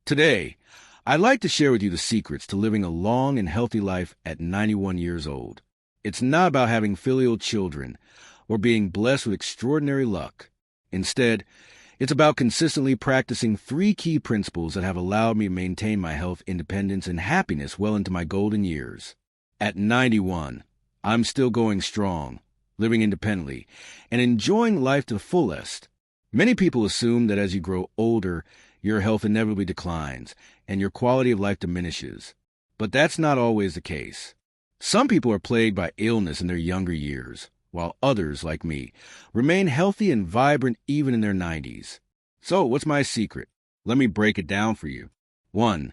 Today, I'd like to share with you the secrets to living a long and healthy life at 91 years old. It's not about having filial children or being blessed with extraordinary luck. Instead, it's about consistently practicing three key principles that have allowed me to maintain my health, independence, and happiness well into my golden years. At 91, I'm still going strong, living independently, and enjoying life to the fullest. Many people assume that as you grow older, your health inevitably declines and your quality of life diminishes. But that's not always the case. Some people are plagued by illness in their younger years, while others, like me, remain healthy and vibrant even in their 90s. So, what's my secret? Let me break it down for you. 1.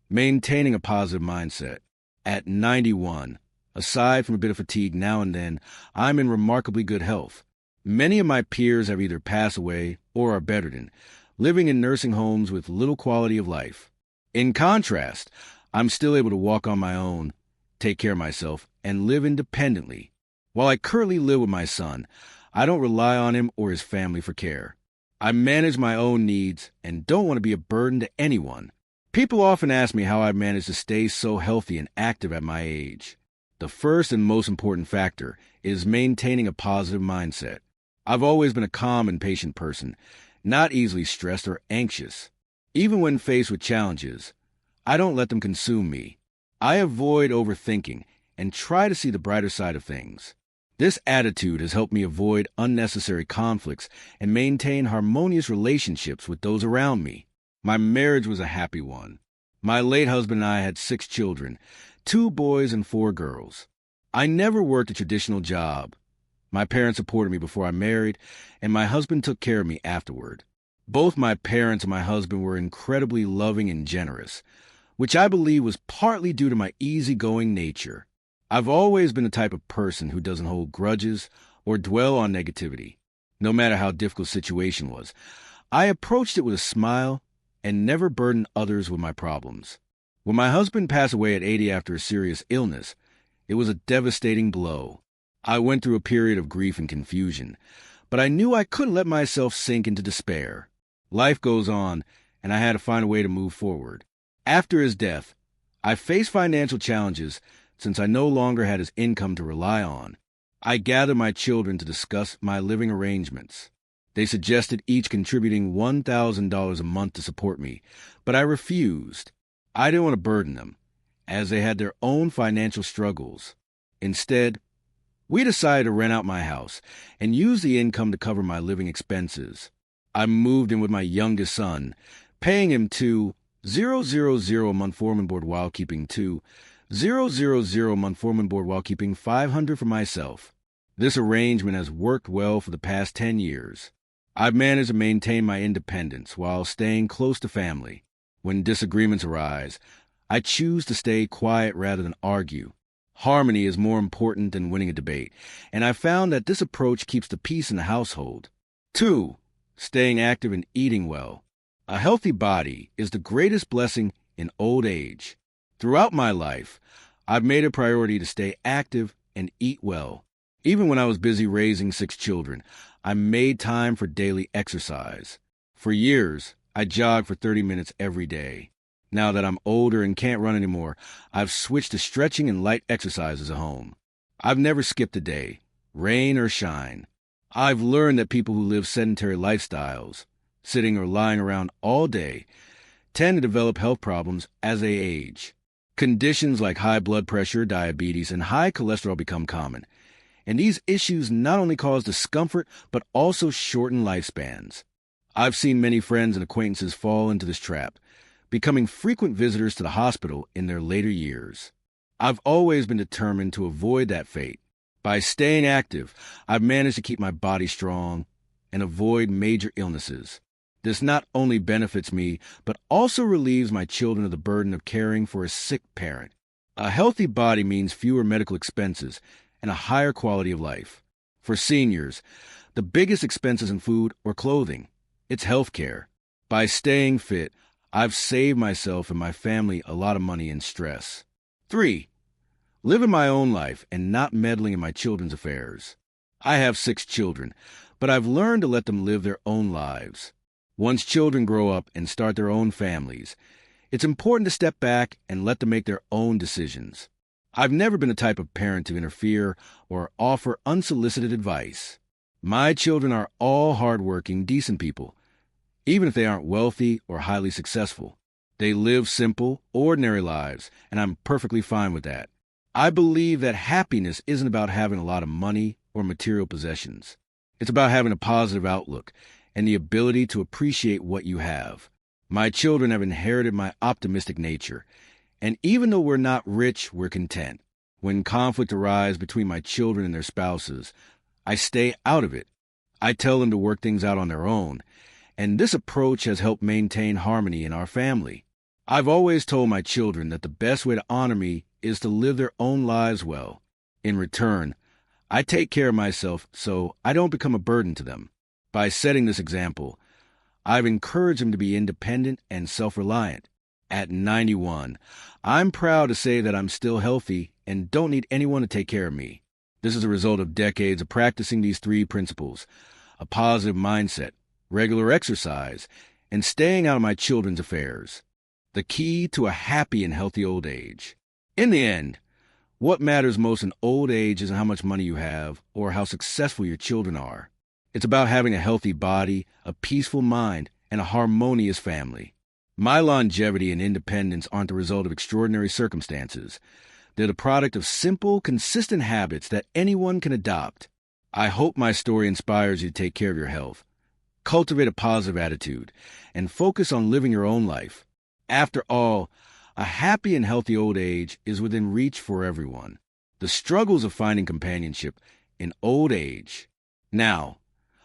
Maintaining a positive mindset. At 91, aside from a bit of fatigue now and then, I'm in remarkably good health. Many of my peers have either passed away or are bedridden, living in nursing homes with little quality of life. In contrast, I'm still able to walk on my own, take care of myself, and live independently. While I currently live with my son, I don't rely on him or his family for care. I manage my own needs and don't want to be a burden to anyone. People often ask me how I managed to stay so healthy and active at my age. The first and most important factor is maintaining a positive mindset. I've always been a calm and patient person, not easily stressed or anxious. Even when faced with challenges, I don't let them consume me. I avoid overthinking and try to see the brighter side of things. This attitude has helped me avoid unnecessary conflicts and maintain harmonious relationships with those around me. My marriage was a happy one. My late husband and I had 6 children, 2 boys and 4 girls. I never worked a traditional job. My parents supported me before I married, and my husband took care of me afterward. Both my parents and my husband were incredibly loving and generous, which I believe was partly due to my easygoing nature. I've always been the type of person who doesn't hold grudges or dwell on negativity. No matter how difficult the situation was, I approached it with a smile and never burdened others with my problems. When my husband passed away at 80 after a serious illness, it was a devastating blow. I went through a period of grief and confusion, but I knew I couldn't let myself sink into despair. Life goes on, and I had to find a way to move forward. After his death, I faced financial challenges since I no longer had his income to rely on. I gathered my children to discuss my living arrangements. They suggested each contributing $1,000 a month to support me, but I refused. I didn't want to burden them, as they had their own financial struggles. Instead, we decided to rent out my house and use the income to cover my living expenses. I moved in with my youngest son, paying him $2,000 a month foreman board while keeping $2,000 a month foreman board while keeping $500 for myself. This arrangement has worked well for the past 10 years. I've managed to maintain my independence while staying close to family. When disagreements arise, I choose to stay quiet rather than argue. Harmony is more important than winning a debate, and I found that this approach keeps the peace in the household. 2. Staying active and eating well. A healthy body is the greatest blessing in old age. Throughout my life, I've made a priority to stay active and eat well. Even when I was busy raising 6 children, I made time for daily exercise. For years, I jogged for 30 minutes every day. Now that I'm older and can't run anymore, I've switched to stretching and light exercises at home. I've never skipped a day, rain or shine. I've learned that people who live sedentary lifestyles, sitting or lying around all day, tend to develop health problems as they age. Conditions like high blood pressure, diabetes, and high cholesterol become common. And these issues not only cause discomfort, but also shorten lifespans. I've seen many friends and acquaintances fall into this trap, becoming frequent visitors to the hospital in their later years. I've always been determined to avoid that fate. By staying active, I've managed to keep my body strong and avoid major illnesses. This not only benefits me, but also relieves my children of the burden of caring for a sick parent. A healthy body means fewer medical expenses and a higher quality of life. For seniors, the biggest expense isn't food or clothing. It's health care. By staying fit, I've saved myself and my family a lot of money and stress. 3. Living my own life and not meddling in my children's affairs. I have 6 children, but I've learned to let them live their own lives. Once children grow up and start their own families, it's important to step back and let them make their own decisions. I've never been the type of parent to interfere or offer unsolicited advice. My children are all hardworking, decent people, even if they aren't wealthy or highly successful. They live simple, ordinary lives, and I'm perfectly fine with that. I believe that happiness isn't about having a lot of money or material possessions. It's about having a positive outlook and the ability to appreciate what you have. My children have inherited my optimistic nature, and even though we're not rich, we're content. When conflict arises between my children and their spouses, I stay out of it. I tell them to work things out on their own, and this approach has helped maintain harmony in our family. I've always told my children that the best way to honor me is to live their own lives well. In return, I take care of myself so I don't become a burden to them. By setting this example, I've encouraged them to be independent and self-reliant. At 91, I'm proud to say that I'm still healthy and don't need anyone to take care of me. This is a result of decades of practicing these three principles: a positive mindset, regular exercise, and staying out of my children's affairs. The key to a happy and healthy old age. In the end, what matters most in old age isn't how much money you have or how successful your children are. It's about having a healthy body, a peaceful mind, and a harmonious family. My longevity and independence aren't the result of extraordinary circumstances. They're the product of simple, consistent habits that anyone can adopt. I hope my story inspires you to take care of your health, cultivate a positive attitude, and focus on living your own life. After all, a happy and healthy old age is within reach for everyone. The struggles of finding companionship in old age. Now,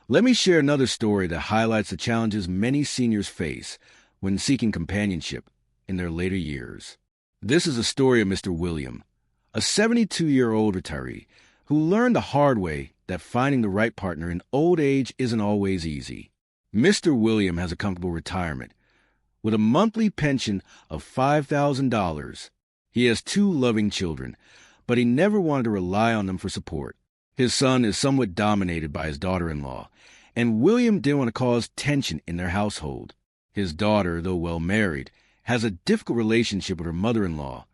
let me share another story that highlights the challenges many seniors face when seeking companionship in their later years. This is a story of Mr. William, a 72-year-old retiree who learned the hard way that finding the right partner in old age isn't always easy. Mr. William has a comfortable retirement with a monthly pension of $5,000. He has 2 loving children, but he never wanted to rely on them for support. His son is somewhat dominated by his daughter-in-law, and William didn't want to cause tension in their household. His daughter, though well married, has a difficult relationship with her mother-in-law,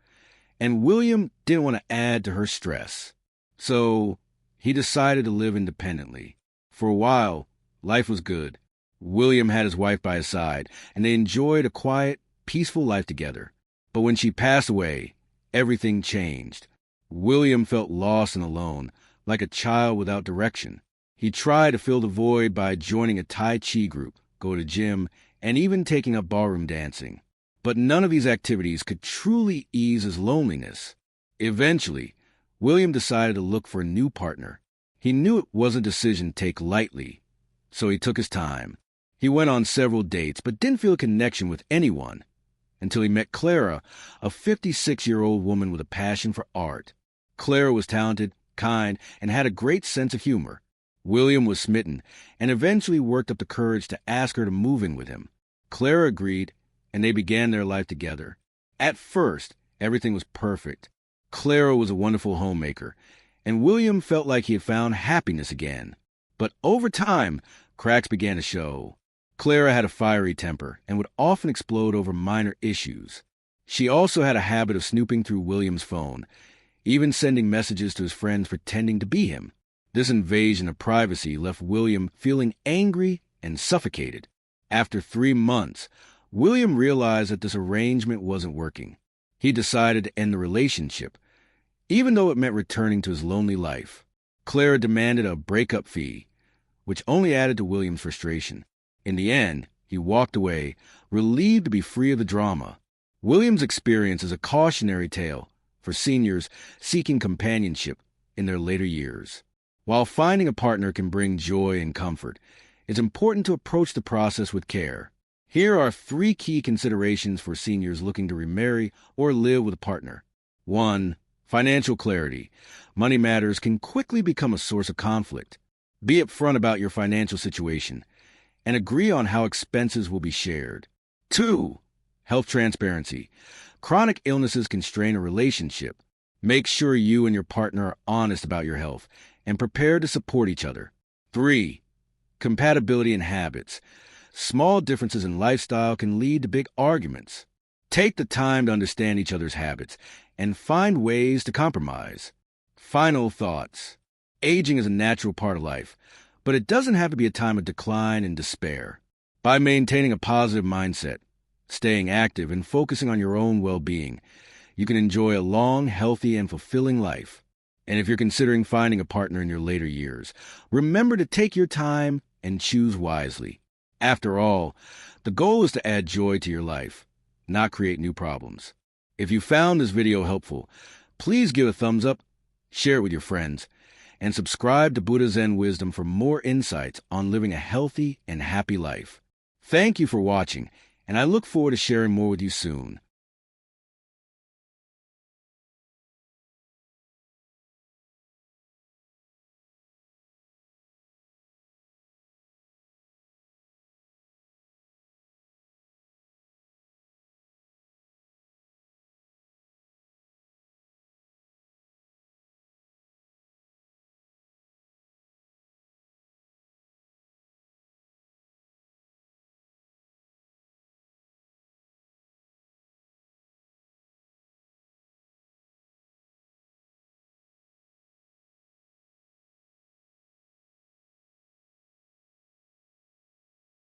and William didn't want to add to her stress. So he decided to live independently. For a while, life was good. William had his wife by his side, and they enjoyed a quiet, peaceful life together. But when she passed away, everything changed. William felt lost and alone, like a child without direction. He tried to fill the void by joining a Tai Chi group, go to gym, and even taking up ballroom dancing. But none of these activities could truly ease his loneliness. Eventually, William decided to look for a new partner. He knew it wasn't a decision to take lightly, so he took his time. He went on several dates, but didn't feel a connection with anyone until he met Clara, a 56-year-old woman with a passion for art. Clara was talented, kind, and had a great sense of humor. William was smitten and eventually worked up the courage to ask her to move in with him. Clara agreed, and they began their life together. At first, everything was perfect. Clara was a wonderful homemaker, and William felt like he had found happiness again. But over time, cracks began to show. Clara had a fiery temper and would often explode over minor issues. She also had a habit of snooping through William's phone, even sending messages to his friends pretending to be him. This invasion of privacy left William feeling angry and suffocated. After 3 months, William realized that this arrangement wasn't working. He decided to end the relationship, even though it meant returning to his lonely life. Clara demanded a breakup fee, which only added to William's frustration. In the end, he walked away, relieved to be free of the drama. William's experience is a cautionary tale for seniors seeking companionship in their later years. While finding a partner can bring joy and comfort, it's important to approach the process with care. Here are 3 key considerations for seniors looking to remarry or live with a partner. 1. Financial clarity. Money matters can quickly become a source of conflict. Be upfront about your financial situation and agree on how expenses will be shared. 2. Health transparency. Chronic illnesses can strain a relationship. Make sure you and your partner are honest about your health and prepared to support each other. 3. Compatibility in habits. Small differences in lifestyle can lead to big arguments. Take the time to understand each other's habits and find ways to compromise. Final thoughts. Aging is a natural part of life, but it doesn't have to be a time of decline and despair. By maintaining a positive mindset, staying active, and focusing on your own well-being, you can enjoy a long, healthy, and fulfilling life. And if you're considering finding a partner in your later years, remember to take your time and choose wisely. After all, the goal is to add joy to your life, not create new problems. If you found this video helpful, please give a thumbs up, share it with your friends, and subscribe to Buddha Zen Wisdom for more insights on living a healthy and happy life. Thank you for watching, and I look forward to sharing more with you soon.